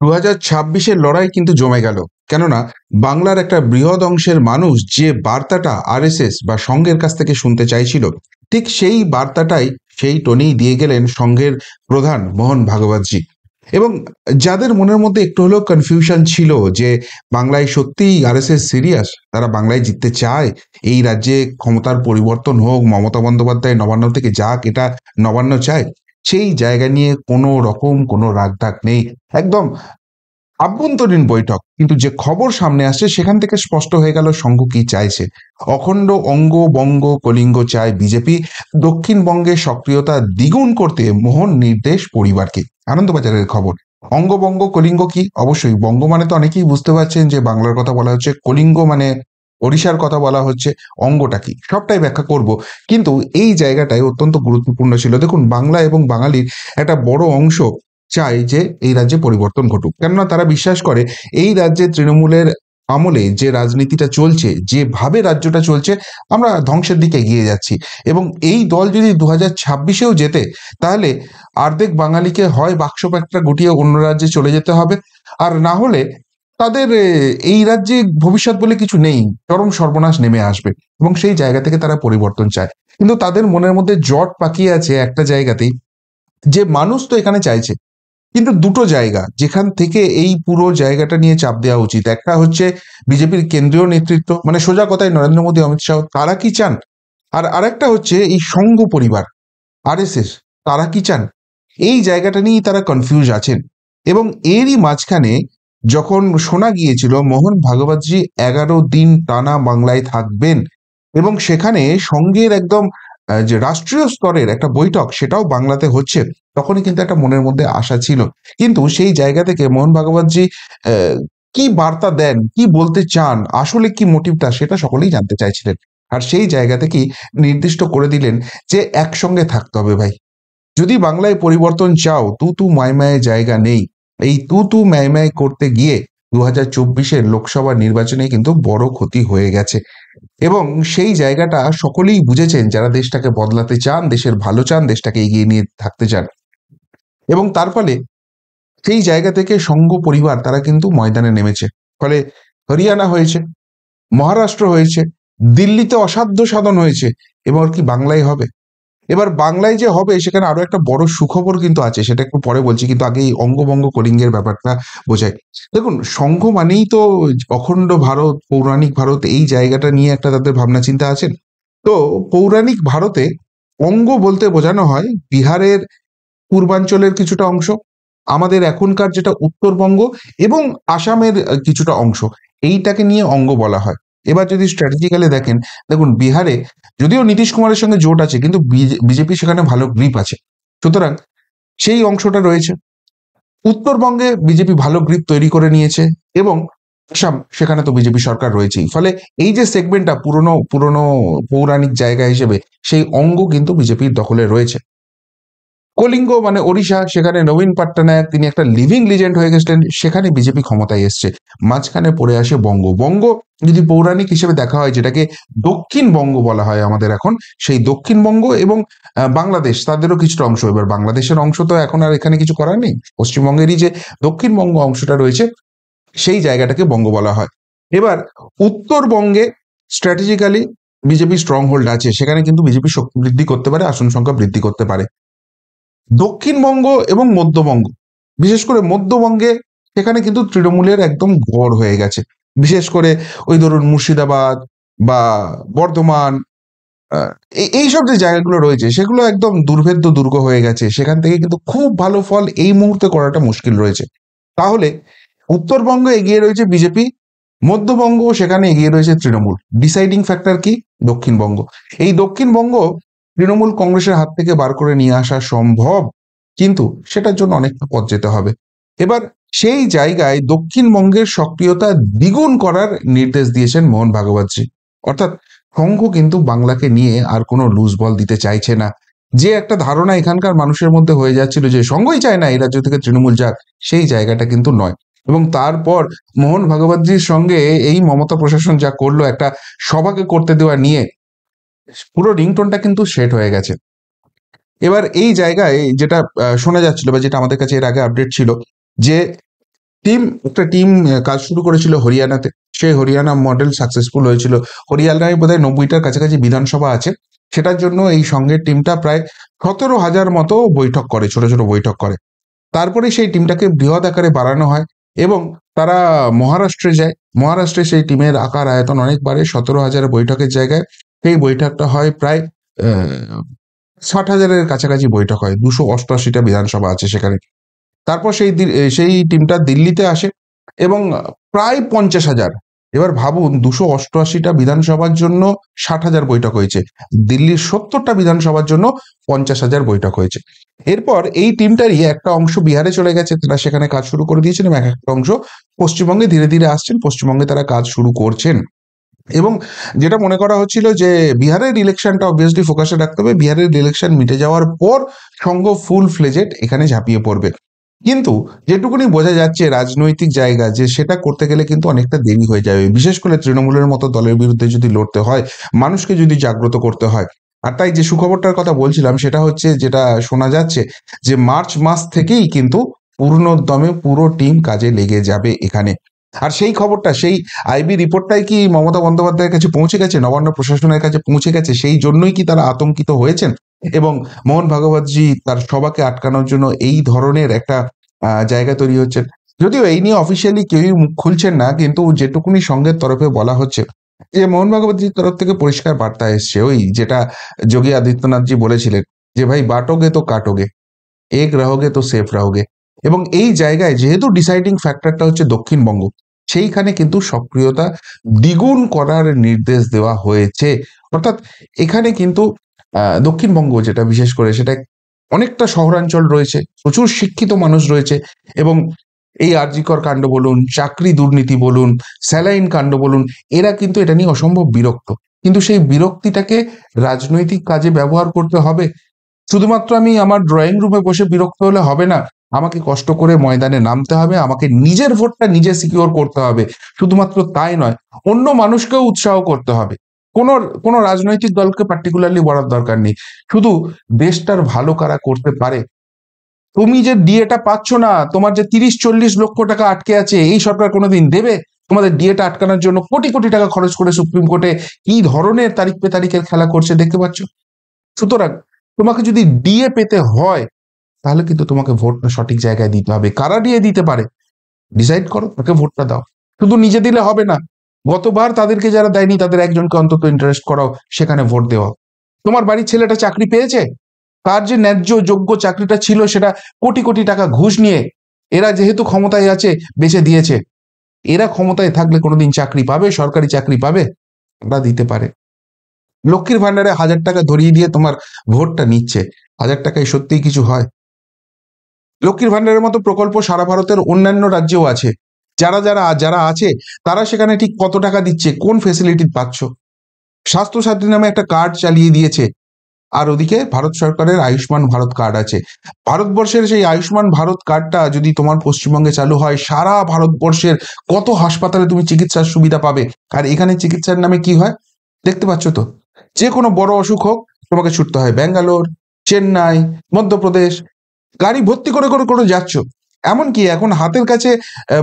2026-এর লড়াই কিন্তু জমে গেল। কেননা বাংলার একটা বৃহৎ অংশের মানুষ যে বার্তাটা আরএসএস বা সংঘের কাছ থেকে শুনতে চাইছিল, ঠিক সেই বার্তাটাই সেই টোনেই দিয়ে গেলেন সংঘের প্রধান মোহন ভাগবতজি। এবং যাদের মনের মধ্যে একটু হলেও কনফিউশন ছিল যে বাংলায় সত্যিই আরএসএস সিরিয়াস, তারা বাংলায় জিততে চায়, এই রাজ্যে ক্ষমতার পরিবর্তন হোক, মমতা বন্দ্যোপাধ্যায় নবান্ন থেকে যাক, এটা নবান্ন চায়, সেই জায়গা নিয়ে কোনো রকম কোনো রাগঢাক নেই। একদম আভ্যন্তরীণ বৈঠক, কিন্তু যে খবর সামনে আসছে সেখান থেকে স্পষ্ট হয়ে গেল সংঘ কি চাইছে। অখণ্ড অঙ্গ বঙ্গ কলিঙ্গ চায় বিজেপি। দক্ষিণবঙ্গে সক্রিয়তা দ্বিগুণ করতে মোহন নির্দেশ পরিবারকে। আনন্দবাজারের খবর। অঙ্গবঙ্গ কলিঙ্গ কি? অবশ্যই বঙ্গ মানে তো অনেকেই বুঝতে পারছেন যে বাংলার কথা বলা হচ্ছে, কলিঙ্গ মানে ওড়িশার কথা বলা হচ্ছে। অঙ্গটা কি সবটাই ব্যাখ্যা করব, কিন্তু এই জায়গাটাই অত্যন্ত গুরুত্বপূর্ণ ছিল। দেখুন, বাংলা এবং বাঙালির একটা বড় অংশ চায় যে এই রাজ্যে পরিবর্তন ঘটুক, কেননা তারা বিশ্বাস করে এই রাজ্যে তৃণমূলের আমলে যে রাজনীতিটা চলছে, যেভাবে রাজ্যটা চলছে, আমরা ধ্বংসের দিকে এগিয়ে যাচ্ছি। এবং এই দল যদি 2026-এও জেতে, তাহলে অর্ধেক বাঙালিকে হয় বাক্স প্যাঁটরা গুটিয়ে অন্য রাজ্যে চলে যেতে হবে, আর না হলে তাদের এই রাজ্যে ভবিষ্যৎ বলে কিছু নেই, চরম সর্বনাশ নেমে আসবে। এবং সেই জায়গা থেকে তারা পরিবর্তন চায়, কিন্তু তাদের মনের মধ্যে জট পাকিয়ে আছে একটা জায়গাতেই, যে মানুষ তো এখানে চাইছে, কিন্তু দুটো জায়গা যেখান থেকে এই পুরো জায়গাটা নিয়ে চাপ দেওয়া উচিত। একটা হচ্ছে বিজেপির কেন্দ্রীয় নেতৃত্ব, মানে সোজা কথায় নরেন্দ্র মোদী, অমিত শাহ, তারা কি চান, আর আরেকটা হচ্ছে এই সংঘ পরিবার আরএসএস, তারা কি চান। এই জায়গাটা নিয়েই তারা কনফিউজ আছেন। এবং এরই মাঝখানে যখন শোনা গিয়েছিল মোহন ভাগবতজি 11 দিন টানা বাংলায় থাকবেন, এবং সেখানে সংঘের একদম যে রাষ্ট্রীয় স্তরের একটা বৈঠক সেটাও বাংলাতে হচ্ছে, তখনই কিন্তু একটা মনের মধ্যে আশা ছিল। কিন্তু সেই জায়গা থেকে মোহন ভাগবতজি কি বার্তা দেন, কি বলতে চান, আসলে কি মোটিভটা, সেটা সকলেই জানতে চাইছিলেন। আর সেই জায়গা থেকেই নির্দিষ্ট করে দিলেন যে একসঙ্গে থাকতে হবে ভাই। যদি বাংলায় পরিবর্তন চাও, তু তু মায় জায়গা নেই। এই তু তু মায় করতে গিয়ে 2024-এর লোকসভা নির্বাচনে কিন্তু বড় ক্ষতি হয়ে গেছে। এবং সেই জায়গাটা সকলেই বুঝেছেন, যারা দেশটাকে বদলাতে চান, দেশের ভালো চান, দেশটাকে এগিয়ে নিয়ে থাকতে চান। এবং তার ফলে সেই জায়গা থেকে সংঘ পরিবার তারা কিন্তু ময়দানে নেমেছে। ফলে হরিয়ানা হয়েছে, মহারাষ্ট্র হয়েছে, দিল্লিতে অসাধ্য সাধন হয়েছে, এবার কি বাংলায় হবে? এবার বাংলায় যে হবে সেখানে আরো একটা বড় সুখবর কিন্তু আছে, সেটা একটু পরে বলছি, কিন্তু আগে এই অঙ্গভঙ্গ কলিঙ্গের ব্যাপারটা বোঝাই। দেখুন, সংঘ মানেই তো অখণ্ড ভারত, পৌরাণিক ভারত, এই জায়গাটা নিয়ে একটা তাদের ভাবনা চিন্তা আছেন। তো পৌরাণিক ভারতে অঙ্গ বলতে বোঝানো হয় বিহারের পূর্বাঞ্চলের কিছুটা অংশ, আমাদের এখনকার যেটা উত্তরবঙ্গ, এবং আসামের কিছুটা অংশ, এইটাকে নিয়ে অঙ্গ বলা হয়। এবার যদি স্ট্র্যাটেজিক্যালি দেখেন, দেখুন বিহারে যদিও নীতিশ কুমারের সঙ্গে জোট আছে, কিন্তু বিজেপি সেখানে ভালো গ্রিপ আছে, সুতরাং সেই অংশটা রয়েছে। উত্তরবঙ্গে বিজেপি ভালো গ্রিপ তৈরি করে নিয়েছে, এবং আসাম, সেখানে তো বিজেপি সরকার রয়েছেই। ফলে এই যে সেগমেন্টটা পুরনো পুরনো পৌরাণিক জায়গা হিসেবে, সেই অঙ্গ কিন্তু বিজেপির দখলে রয়েছে। কলিঙ্গ মানে ওড়িশা, সেখানে নবীন পট্টনায়ক, তিনি একটা লিভিং লিজেন্ড হয়ে গেছিলেন, সেখানে বিজেপি ক্ষমতায় এসছে। মাঝখানে পড়ে আসে বঙ্গ। বঙ্গ যদি পৌরাণিক হিসেবে দেখা হয়, যেটাকে দক্ষিণবঙ্গ বলা হয় আমাদের এখন, সেই দক্ষিণবঙ্গ এবং বাংলাদেশ তাদেরও কিছুটা অংশ। এবার বাংলাদেশের অংশ তো এখন আর এখানে কিছু করার নেই, পশ্চিমবঙ্গেরই যে দক্ষিণবঙ্গ অংশটা রয়েছে, সেই জায়গাটাকে বঙ্গ বলা হয়। এবার উত্তরবঙ্গে স্ট্র্যাটেজিক্যালি বিজেপি স্ট্রং হোল্ড আছে, সেখানে কিন্তু বিজেপি শক্তি বৃদ্ধি করতে পারে, আসন সংখ্যা বৃদ্ধি করতে পারে। দক্ষিণবঙ্গ এবং মধ্যবঙ্গ, বিশেষ করে মধ্যবঙ্গে, সেখানে কিন্তু তৃণমূলের একদম গড় হয়ে গেছে। বিশেষ করে ওই ধরুন মুর্শিদাবাদ বা বর্ধমান, এইসব যে জায়গাগুলো রয়েছে, সেগুলো একদম দুর্ভেদ্য দুর্গ হয়ে গেছে, সেখান থেকে কিন্তু খুব ভালো ফল এই মুহূর্তে করাটা মুশকিল রয়েছে। তাহলে উত্তরবঙ্গ এগিয়ে রয়েছে বিজেপি, মধ্যবঙ্গ সেখানে এগিয়ে রয়েছে তৃণমূল। ডিসাইডিং ফ্যাক্টর কি? দক্ষিণবঙ্গ। এই দক্ষিণবঙ্গ তৃণমূল কংগ্রেসের হাত থেকে বার করে নিয়ে আসা সম্ভব, কিন্তু সেটার জন্য অনেকটা পথ যেতে হবে। এবার সেই জায়গায় দক্ষিণবঙ্গের সক্রিয়তা দ্বিগুণ করার নির্দেশ দিয়েছেন মোহন ভাগবতজি। অর্থাৎ সংঘ কিন্তু বাংলাকে নিয়ে আর কোনো লুজ বল দিতে চাইছে না। যে একটা ধারণা এখানকার মানুষের মধ্যে হয়ে যাচ্ছিল যে সংঘই চায় না এই রাজ্য থেকে তৃণমূল যাক, সেই জায়গাটা কিন্তু নয়। এবং তারপর মোহন ভাগবতজির সঙ্গে এই মমতা প্রশাসন যা করলো, একটা সভাকে করতে দেওয়া নিয়ে, পুরো রিংটোনটা কিন্তু সেট হয়ে গেছে। এবার এই জায়গায় যেটা শোনা যাচ্ছিল, বা যেটা আমাদের কাছে এর আগে আপডেট ছিল, যে একটা টিম কাজ শুরু করেছিল হরিয়ানাতে। সেই হরিয়ানা মডেল সাকসেসফুল হয়েছিল। হরিয়ানায় বোধহয় 90টার কাছাকাছি বিধানসভা আছে। সেটার জন্য এই সংঘের টিমটা প্রায় 17,000 মতো বৈঠক করে, ছোট ছোট বৈঠক করে। তারপরে সেই টিমটাকে বৃহৎ আকারে বাড়ানো হয় এবং তারা মহারাষ্ট্রে যায়। মহারাষ্ট্রে সেই টিমের আকার আয়তন অনেক বাড়ে। 17,000 বৈঠকের জায়গায় সেই বৈঠকটা হয় প্রায় 60,000-এর কাছাকাছি বৈঠক হয়। 288টা বিধানসভা আছে সেখানে। তারপর সেই টিমটা দিল্লিতে আসে এবং প্রায় 50,000। এবার ভাবুন, 288টা বিধানসভার জন্য 60,000 বৈঠক হয়েছে। দিল্লির 70টা বিধানসভার জন্য 50,000 বৈঠক হয়েছে। এরপর এই টিমটারই একটা অংশ বিহারে চলে গেছে, তারা সেখানে কাজ শুরু করে দিয়েছেন, এবং একটা অংশ পশ্চিমবঙ্গে ধীরে ধীরে আসছেন, পশ্চিমবঙ্গে তারা কাজ শুরু করছেন। এবং যেটা মনে করা হচ্ছিল যে বিহারের ইলেকশনটা অবভিয়াসলি ফোকাসে রাখতে হবে, বিহারের ইলেকশন মিটে যাওয়ার পর সংঘ ফুল ফ্লেজেড এখানে ঝাঁপিয়ে পড়বে। কিন্তু যেটুকুনি বোঝা যাচ্ছে রাজনৈতিক জায়গা, যে সেটা করতে গেলে কিন্তু অনেকটা দেরি হয়ে যাবে, বিশেষ করে তৃণমূলের মতো দলের বিরুদ্ধে যদি লড়তে হয়, মানুষকে যদি জাগ্রত করতে হয়। আর তাই যে সুখবরটার কথা বলছিলাম সেটা হচ্ছে, যেটা শোনা যাচ্ছে, যে মার্চ মাস থেকেই কিন্তু পূর্ণোদ্যমে পুরো টিম কাজে লেগে যাবে এখানে। আর সেই খবরটা, সেই আইবি রিপোর্টটাই কি মমতা বন্দ্যোপাধ্যায়ের কাছে পৌঁছে গেছে, নবান্ন প্রশাসনের কাছে পৌঁছে গেছে? সেই জন্যই কি তারা আতঙ্কিত হয়েছেন এবং মোহন ভাগবতজি তার সভাকে আটকানোর জন্য এই ধরনের একটা জায়গা তৈরি হচ্ছে? যদিও এই নিয়ে অফিসিয়ালি কেউই মুখ খুলছেন না, কিন্তু যেটুকুনি সংঘের তরফে বলা হচ্ছে, যে মোহন ভাগবতজির তরফ থেকে পরিষ্কার বার্তা এসছে, ওই যেটা যোগী আদিত্যনাথজি বলেছিলেন, যে ভাই বাটোগে তো কাটোগে, এক রहोगे তো সেফ রहोगे। এবং এই জায়গায় যেহেতু ডিসাইডিং ফ্যাক্টরটা হচ্ছে দক্ষিণবঙ্গ, সেইখানে কিন্তু সক্রিয়তা দ্বিগুণ করার নির্দেশ দেওয়া হয়েছে। অর্থাৎ এখানে কিন্তু দক্ষিণবঙ্গ যেটা বিশেষ করে, সেটা অনেকটা শহরাঞ্চল রয়েছে, প্রচুর শিক্ষিত মানুষ রয়েছে, এবং এই আরজিকর কাণ্ড বলুন, চাকরি দুর্নীতি বলুন, স্যালাইন কাণ্ড বলুন, এরা কিন্তু এটা নিয়ে অসম্ভব বিরক্ত। কিন্তু সেই বিরক্তিটাকে রাজনৈতিক কাজে ব্যবহার করতে হবে। শুধুমাত্র আমি আমার ড্রয়িং রুমে বসে বিরক্ত হলে হবে না, আমাকে কষ্ট করে ময়দানে নামতে হবে, আমাকে নিজের ভোটটা নিজে সিকিউর করতে হবে। শুধুমাত্র তাই নয়, অন্য মানুষকেও উৎসাহ করতে হবে। কোনো কোনো রাজনৈতিক দলকে পার্টিকুলারলি বলার দরকার নেই, শুধু দেশটার ভালো কারা করতে পারে। তুমি যে ডিএটা পাচ্ছ না, তোমার যে 30-40 লক্ষ টাকা আটকে আছে, এই সরকার কোনোদিন দেবে? তোমাদের ডিএটা আটকানোর জন্য কোটি কোটি টাকা খরচ করে সুপ্রিম কোর্টে কি ধরনের তারিখ পে তারিখের খেলা করছে দেখতে পাচ্ছ। সুতরাং তোমাকে যদি ডিএ পেতে হয়, তাহলে কিন্তু তোমাকে ভোটটা সঠিক জায়গায় দিতে হবে। কারা ডিএ দিতে পারে ডিসাইড করো, তাকে ভোটটা দাও। শুধু নিজে দিলে হবে না, গতবার তাদেরকে যারা দেয়নি তাদের একজনকে অন্তত ইন্টারেস্ট করাও, সেখানে ভোট দেওয়া। তোমার বাড়ির ছেলেটা চাকরি পেয়েছে, তার যে ন্যায্য যোগ্য চাকরিটা ছিল, সেটা কোটি কোটি টাকা ঘুষ নিয়ে এরা যেহেতু ক্ষমতায় আছে বেচে দিয়েছে। এরা ক্ষমতায় থাকলে কোনোদিন চাকরি পাবে, সরকারি চাকরি পাবে? ওরা দিতে পারে। লক্ষ্মীর ভান্ডারে 1,000 টাকা ধরিয়ে দিয়ে তোমার ভোটটা নিচ্ছে, 1,000 টাকায় সত্যিই কিছু হয়? লক্ষ্মীর ভান্ডারের মতো প্রকল্প সারা ভারতের অন্যান্য রাজ্যেও আছে। যারা যারা যারা আছে, তারা সেখানে ঠিক কত টাকা দিচ্ছে, কোন ফেসিলিটি পাচ্ছ? স্বাস্থ্য সাথী নামে একটা কার্ড চালিয়ে দিয়েছে, আর ওদিকে ভারত সরকারের আয়ুষ্মান ভারত কার্ড আছে। ভারতবর্ষের সেই আয়ুষ্মান ভারত কার্ডটা যদি তোমার পশ্চিমবঙ্গে চালু হয়, সারা ভারতবর্ষের কত হাসপাতালে তুমি চিকিৎসার সুবিধা পাবে। আর এখানে চিকিৎসার নামে কি হয় দেখতে পাচ্ছ তো? যে কোনো বড় অসুখ হোক, তোমাকে ছুটতে হয় ব্যাঙ্গালোর, চেন্নাই, মধ্যপ্রদেশ, গাড়ি ভর্তি করে করে করে যাচ্ছ। এমনকি এখন হাতের কাছে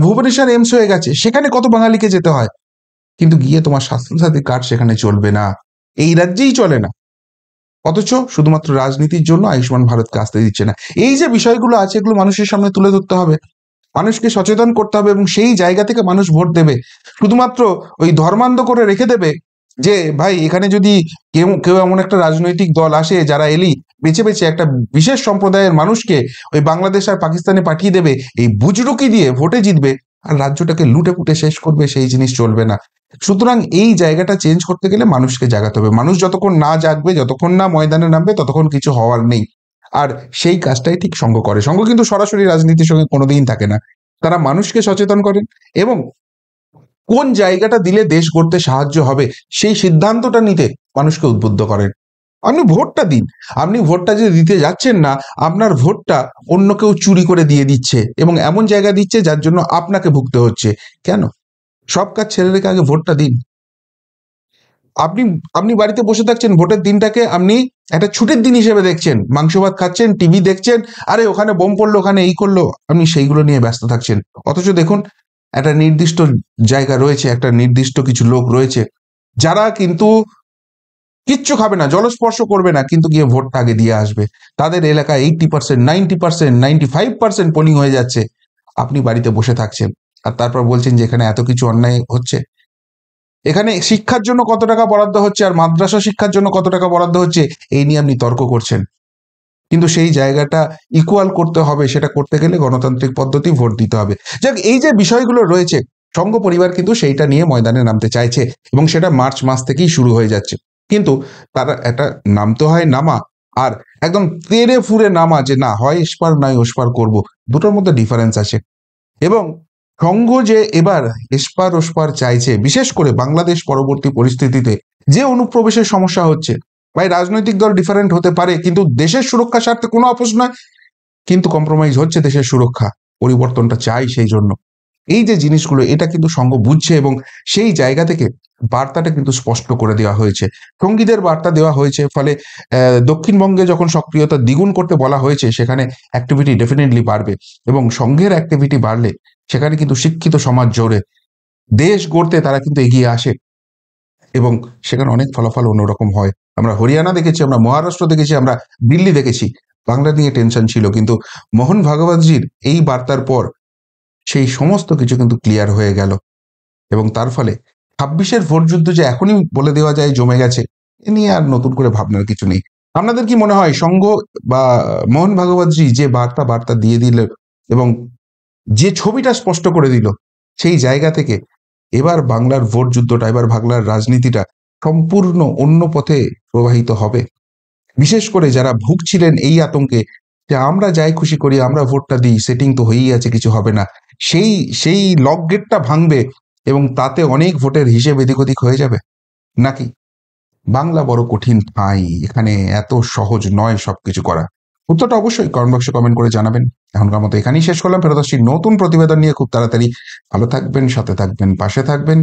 ভুবনেশ্বর এইমস হয়ে গেছে, সেখানে কত বাঙালিকে যেতে হয়, কিন্তু গিয়ে তোমার স্বাস্থ্যসাথী কার্ড সেখানে চলবে না, এই রাজ্যেই চলে না। অথচ শুধুমাত্র রাজনীতির জন্য আয়ুষ্মান ভারতকে আসতে দিচ্ছে না। এই যে বিষয়গুলো আছে, এগুলো মানুষের সামনে তুলে ধরতে হবে, মানুষকে সচেতন করতে হবে, এবং সেই জায়গা থেকে মানুষ ভোট দেবে। শুধুমাত্র ওই ধর্মান্ধ করে রেখে দেবে যে ভাই এখানে যদি কেউ কেউ এমন একটা রাজনৈতিক দল আসে, যারা এলি বেছে বেছে একটা বিশেষ সম্প্রদায়ের মানুষকে ওই বাংলাদেশ আর পাকিস্তানে পাঠিয়ে দেবে, এই বুজরুকি দিয়ে ভোটে জিতবে আর রাজ্যটাকে লুটে পুটে শেষ করবে, সেই জিনিস চলবে না। সুতরাং এই জায়গাটা চেঞ্জ করতে গেলে মানুষকে জাগাতে হবে। মানুষ যতক্ষণ না জাগবে, যতক্ষণ না ময়দানে নামবে, ততক্ষণ কিছু হওয়ার নেই। আর সেই কাজটাই ঠিক সংঘ করে। সংঘ কিন্তু সরাসরি রাজনীতির সঙ্গে কোনোদিন থাকে না, তারা মানুষকে সচেতন করেন এবং কোন জায়গাটা দিলে দেশ গড়তে সাহায্য হবে সেই সিদ্ধান্তটা নিতে মানুষকে উদ্বুদ্ধ করেন। আপনি ভোটটা দিন, আপনি ভোটটা যে দিতে যাচ্ছেন না, আপনার ভোটটা অন্য কেউ চুরি করে দিয়ে দিচ্ছে এবং এমন জায়গা দিচ্ছে যার জন্য আপনাকে ভুগতে হচ্ছে। কেন? সব কাজ ছেড়ে রেখে আগে ভোটটা দিন। আপনি আপনি বাড়িতে বসে থাকছেন, ভোটের দিনটাকে আপনি একটা ছুটির দিন হিসেবে দেখছেন, মাংস ভাত খাচ্ছেন, টিভি দেখছেন, আরে ওখানে বোম পড়লো, ওখানে এই করলো, আপনি সেইগুলো নিয়ে ব্যস্ত থাকছেন। অথচ দেখুন, একটা নির্দিষ্ট জায়গা রয়েছে, একটা নির্দিষ্ট কিছু লোক রয়েছে যারা কিন্তু কিচ্ছু খাবে না, জলস্পর্শ করবে না, কিন্তু গিয়ে ভোটটা আগে দিয়ে আসবে। তাদের এলাকায় 80%, 90%, 95% পোলিং হয়ে যাচ্ছে, আপনি বাড়িতে বসে থাকছেন আর তারপর বলছেন যে এখানে এত কিছু অন্যায় হচ্ছে। এখানে শিক্ষার জন্য কত টাকা বরাদ্দ হচ্ছে আর মাদ্রাসা শিক্ষার জন্য কত টাকা বরাদ্দ হচ্ছে, এই নিয়ে আপনি তর্ক করছেন। কিন্তু সেই জায়গাটা ইকুয়াল করতে হবে, সেটা করতে গেলে গণতান্ত্রিক পদ্ধতি, ভোট দিতে হবে। যাক, এই যে বিষয়গুলো রয়েছে, সংঘ পরিবার কিন্তু সেইটা নিয়ে ময়দানে নামতে চাইছে এবং সেটা মার্চ মাস থেকেই শুরু হয়ে যাচ্ছে। কিন্তু তারা একটা নামতে হয় নামা, আর একদম তেড়ে ফুঁড়ে নামা যে না হয় এসপার নয় ওসপার করব, দুটোর মধ্যে ডিফারেন্স আছে। এবং সংঘ যে এবার এসপার ওসপার চাইছে, বিশেষ করে বাংলাদেশ পরবর্তী পরিস্থিতিতে যে অনুপ্রবেশের সমস্যা হচ্ছে, ভাই রাজনৈতিক দল ডিফারেন্ট হতে পারে, কিন্তু দেশের সুরক্ষা স্বার্থে কোনো আপোষ নয়, কিন্তু কম্প্রোমাইজ হচ্ছে দেশের সুরক্ষা, পরিবর্তনটা চাই সেই জন্য। এই যে জিনিসগুলো, এটা কিন্তু সংঘ বুঝছে এবং সেই জায়গা থেকে বার্তাটা কিন্তু স্পষ্ট করে দেওয়া হয়েছে, সঙ্গীদের বার্তা দেওয়া হয়েছে। ফলে দক্ষিণবঙ্গে যখন সক্রিয়তা দ্বিগুণ করতে বলা হয়েছে, সেখানে অ্যাক্টিভিটি ডেফিনেটলি বাড়বে এবং সংঘের অ্যাক্টিভিটি বাড়লে সেখানে কিন্তু শিক্ষিত সমাজ জোরে দেশ গড়তে তারা কিন্তু এগিয়ে আসে এবং সেখানে অনেক ফলাফল অন্যরকম হয়। আমরা হরিয়ানা দেখেছি, আমরা মহারাষ্ট্র দেখেছি, আমরা দিল্লি দেখেছি, বাংলা নিয়ে টেনশন ছিল, কিন্তু মোহন ভাগবতজির এই বার্তার পর সেই সমস্ত কিছু কিন্তু ক্লিয়ার হয়ে গেল এবং তার ফলে 26-এর ভোট যুদ্ধ যে এখনই বলে দেওয়া যায় জমে গেছে, এ নিয়ে আর নতুন করে ভাবনার কিছু নেই। আপনাদের কি মনে হয়, সংঘ বা মোহন ভাগবতজি যে বার্তা দিয়ে দিল এবং যে ছবিটা স্পষ্ট করে দিল, সেই জায়গা থেকে এবার বাংলার ভোট যুদ্ধটা, এবার বাংলার রাজনীতিটা সম্পূর্ণ অন্য পথে প্রবাহিত হবে? বিশেষ করে যারা ভুগছিলেন এই আতঙ্কে যে আমরা যাই খুশি করি, আমরা ভোটটা দিই, সেটিং তো হয়েই আছে, কিছু হবে না, সেই সেই লক গেটটা ভাঙবে এবং তাতে অনেক ভোটের হিসেব এদিক ওদিক হয়ে যাবে। নাকি বাংলা বড় কঠিন ঠাঁই, এখানে এত সহজ নয় সবকিছু করা? উত্তরটা অবশ্যই কমেন্ট বক্সে কমেন্ট করে জানাবেন। এখনকার মতো এখানেই শেষ করলাম, ফেরত আসছি নতুন প্রতিবেদন নিয়ে খুব তাড়াতাড়ি। ভালো থাকবেন, সাথে থাকবেন, পাশে থাকবেন।